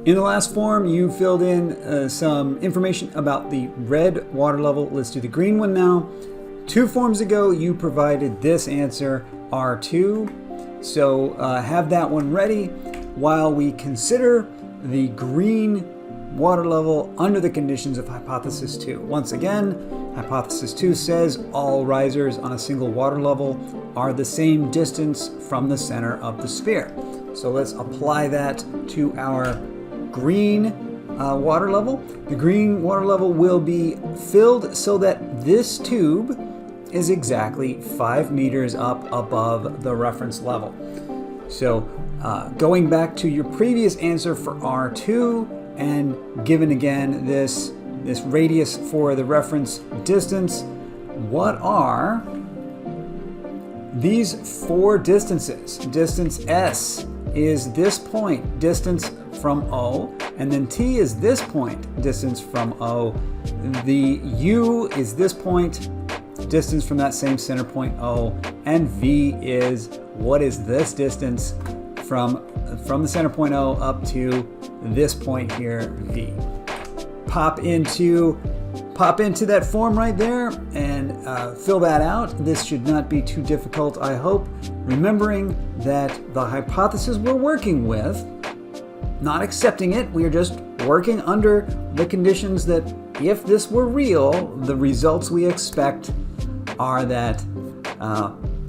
In the last form, you filled in some information about the red water level. Let's do the green one now. 2 forms ago, you provided this answer, R2. So have that one ready while we consider the green water level under the conditions of hypothesis 2. Once again, hypothesis 2 says all risers on a single water level are the same distance from the center of the sphere. So let's apply that to our green water level. The green water level will be filled so that this tube is exactly 5 meters up above the reference level. So going back to your previous answer for R2 and given again this radius for the reference distance, what are these 4 distances? Distance S is this point, distance from O, and then T is this point, distance from O. The U is this point, distance from that same center point O, and V is what is this distance from the center point O up to this point here, V. Pop into that form right there and fill that out. This should not be too difficult, I hope. Remembering that the hypothesis we're working with, not accepting it, we are just working under the conditions that if this were real, the results we expect are that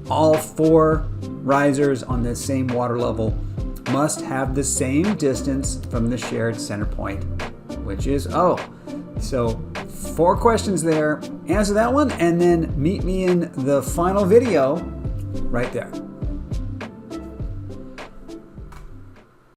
all 4 risers on this same water level must have the same distance from the shared center point, which is O. So 4 questions there. Answer that one and then meet me in the final video right there.